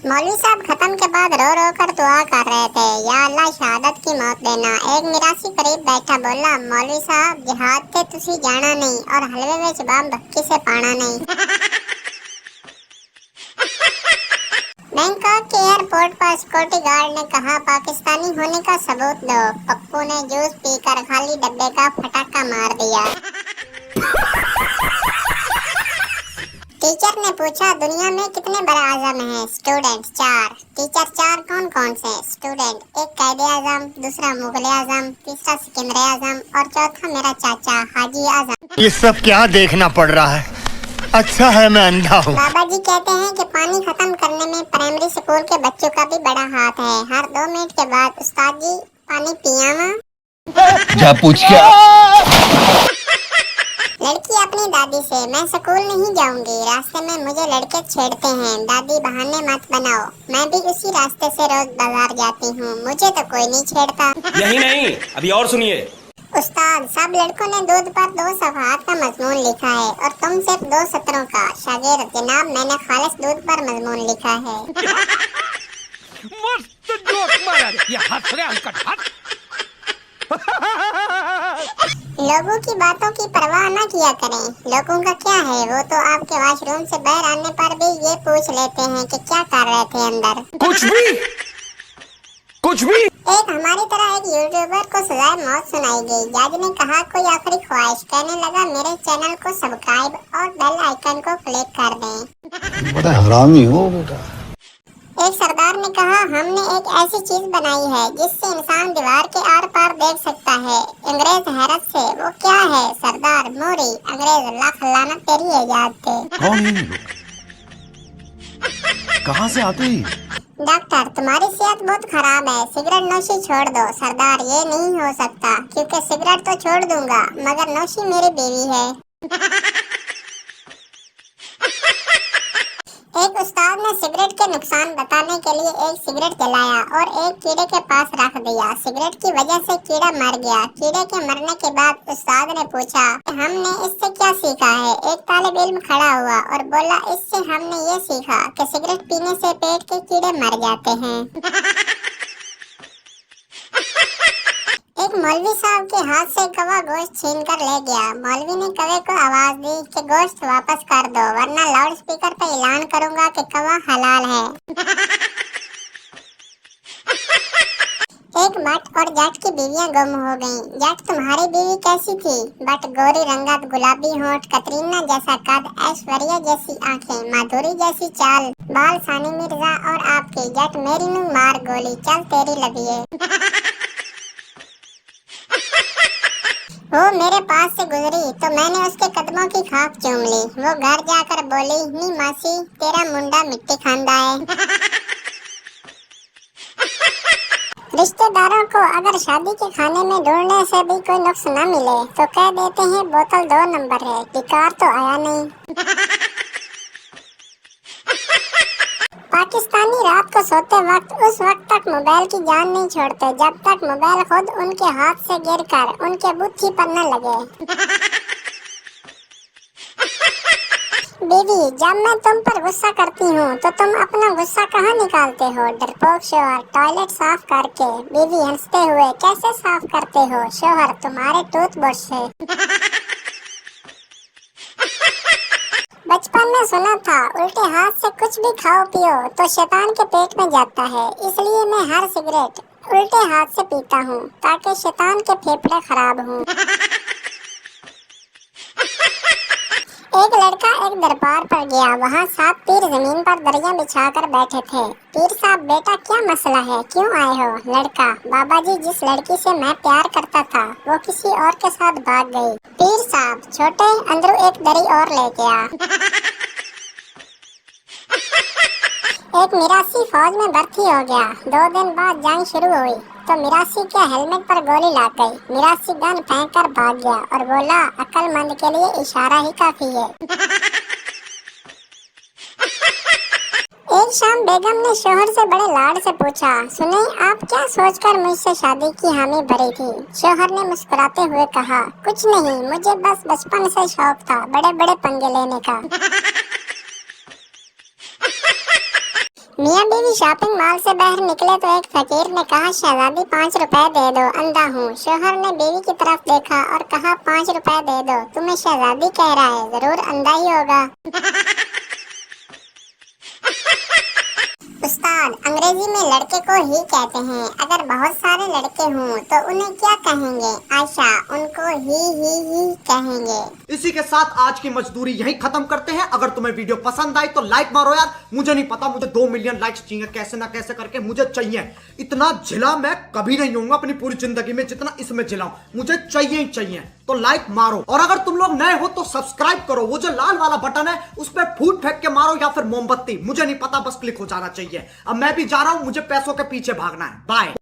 मौलवी साहब खत्म के बाद रो रो कर दुआ कर रहे थे, या अल्लाह शहादत की मौत देना। एक मिरासी करीब बैठा बोला, मौलवी साहब जिहाद ते तुसी जाना नहीं और हलवे में जवाब भक्की से पाना नहीं। बैंकॉक के एयरपोर्ट पर सिक्योरिटी गार्ड ने कहा, पाकिस्तानी होने का सबूत दो। पप्पू ने जूस पीकर खाली डब्बे का फटाका मार दिया। टीचर ने पूछा, दुनिया में कितने बड़े आजम हैं? स्टूडेंट 4। टीचर 4 कौन कौन से? स्टूडेंट 1 कायदे आजम, दूसरा मुगल आजम, तीसरा सिकंदर आजम और चौथा मेरा चाचा हाजी आजम। ये सब क्या देखना पड़ रहा है? अच्छा है मैं अंधा हूँ। बाबा जी कहते हैं कि पानी खत्म करने में प्राइमरी स्कूल के बच्चों का भी बड़ा हाथ है। हर 2 मिनट के बाद उस्ताद जी पानी पियावा। जा पूछ क्या? लड़की अपनी दादी से, मैं स्कूल नहीं जाऊंगी, रास्ते में मुझे लड़के छेड़ते हैं। दादी बहाने मत बनाओ, मैं भी उसी रास्ते से रोज बाजार जाती हूँ, मुझे तो कोई नहीं छेड़ता। यही नहीं, अभी और सुनिए। उस्ताद, सब लड़कों ने दूध पर 2 सफ़हात का मजमून लिखा है और तुम सिर्फ 2 सत्रों का। शागिर्द, जनाब मैंने खालिस दूध पर मजमून लिखा है। मस्त जोक मारा रे, ये हंस रहे अंकल हंस। लोगों की बातों की परवाह न किया करें। लोगों का क्या है, वो तो आपके वॉशरूम से बाहर आने पर भी ये पूछ लेते हैं कि क्या कर रहे थे अंदर। कुछ भी। एक हमारी तरह एक यूट्यूबर को सजाए मौत सुनाई गई। जज ने कहा, कोई आखिरी ख्वाहिश? कहने लगा, मेरे चैनल को सब्सक्राइब और बेल आइकन को क्लिक कर दें। बड़ा हरामी हो बेटा। एक सरदार ने कहा, हमने एक ऐसी चीज बनाई है जिससे इंसान दीवार के आर पार देख सकता है। अंग्रेज हैरत से, वो क्या है? सरदार, मोरी। अंग्रेज, लाख लानत तेरी इजाद थे। कौन है ये लोग? कहाँ से आते हैं? डॉक्टर, तुम्हारी सेहत बहुत खराब है, सिगरेट नोशी छोड़ दो। सरदार, ये नहीं हो सकता, क्योंकि सिगरेट तो छोड़ दूंगा मगर नोशी मेरी बीवी है। एक उस्ताद ने सिगरेट के नुकसान बताने के लिए एक सिगरेट जलाया और एक कीड़े के पास रख दिया। सिगरेट की वजह से कीड़ा मर गया। कीड़े के मरने के बाद उस्ताद ने पूछा, हमने इससे क्या सीखा है? एक तालिब इल्म खड़ा हुआ और बोला, इससे हमने ये सीखा कि सिगरेट पीने से पेट के कीड़े मर जाते हैं। एक मौलवी साहब के हाथ से कौवा गोश्त छीन कर ले गया। मौलवी ने कौवे को आवाज दी कि गोश्त वापस कर दो, वरना लाउड स्पीकर पे ऐलान करूंगा कि कौवा हलाल है। एक बट और जट की बीवियां गुम हो गईं। जट, तुम्हारी बीवी कैसी थी? बट, गोरी रंगत, गुलाबी होंठ, कतरीना जैसा कद, ऐश्वर्या जैसी आंखें, माधुरी जैसी चाल, बाल सानी मिर्जा और आपके। जट, मेरी नू मार गोली, चल तेरी लबिए। वो मेरे पास से गुजरी तो मैंने उसके कदमों की खाक चूम ली। वो घर जाकर बोली, नी मासी, तेरा मुंडा मिट्टी खांदा है। रिश्तेदारों को अगर शादी के खाने में ढूंढने से भी कोई नुक्स न मिले तो कह देते हैं बोतल 2 नंबर है, टिकार तो आया नहीं। पाकिस्तानी रात को सोते वक्त उस वक्त तक मोबाइल की जान नहीं छोड़ते जब तक मोबाइल खुद उनके हाथ से गिरकर उनके बुत्थी पर न लगे। बीवी, जब मैं तुम पर गुस्सा करती हूँ तो तुम अपना गुस्सा कहाँ निकालते हो? डरपोक शोहर, टॉयलेट साफ करके। बीवी हंसते हुए, कैसे साफ करते हो? शोहर, तुम्हारे टूथब्रश से। बचपन में सुना था, उल्टे हाथ से कुछ भी खाओ पियो तो शैतान के पेट में जाता है, इसलिए मैं हर सिगरेट उल्टे हाथ से पीता हूँ ताकि शैतान के फेफड़े खराब हों। एक लड़का एक दरबार पर गया, वहाँ 7 पीर जमीन पर दरिया बिछाकर बैठे थे। पीर साहब, बेटा क्या मसला है, क्यों आए हो? लड़का, बाबा जी, जिस लड़की से मैं प्यार करता था वो किसी और के साथ भाग गई। पीर साहब, छोटे, अंदरू एक दरी और लेके आ। एक मिरासी फौज में भर्ती हो गया। 2 दिन बाद जंग शुरू हुई तो मिरासी के हेलमेट पर गोली लग गई। मिरासी गन फेंक कर भाग गया और बोला, अक्लमंद के लिए इशारा ही काफी है। एक शाम बेगम ने शोहर से बड़े लाड से पूछा, सुने आप क्या सोचकर मुझसे शादी की हामी भरी थी? शोहर ने मुस्कुराते हुए कहा, कुछ नहीं, मुझे बस बचपन से शौक था बड़े बड़े पंगे लेने का। मियाँ बीवी शॉपिंग मॉल से बाहर निकले तो एक फकीर ने कहा, शहजादी 5 रुपए दे दो, अंधा हूँ। शोहर ने बीवी की तरफ देखा और कहा, 5 रुपए दे दो, तुम्हें शहजादी कह रहा है, जरूर अंधा ही होगा। उस्ताद, अंग्रेजी में लड़के को ही कहते हैं। अगर बहुत सारे लड़के हों तो उन्हें क्या कहेंगे? आयशा, उनको ही कहेंगे। इसी के साथ आज की मजदूरी यहीं खत्म करते हैं। अगर तुम्हें वीडियो पसंद आई तो लाइक मारो यार। मुझे नहीं पता, मुझे 2 मिलियन लाइक्स चाहिए, कैसे ना कैसे करके मुझे चाहिए। इतना झिला मैं कभी नहीं होऊंगा अपनी पूरी जिंदगी में जितना इसमें झिलाऊं, मुझे चाहिए ही चाहिए। तो लाइक मारो, और अगर तुम लोग नए हो तो सब्सक्राइब करो। वो जो लाल वाला बटन है उस पर फूट फेंक के मारो या फिर मोमबत्ती, मुझे नहीं पता, बस क्लिक हो जाना चाहिए। अब मैं भी जा रहा हूं, मुझे पैसों के पीछे भागना है। बाय।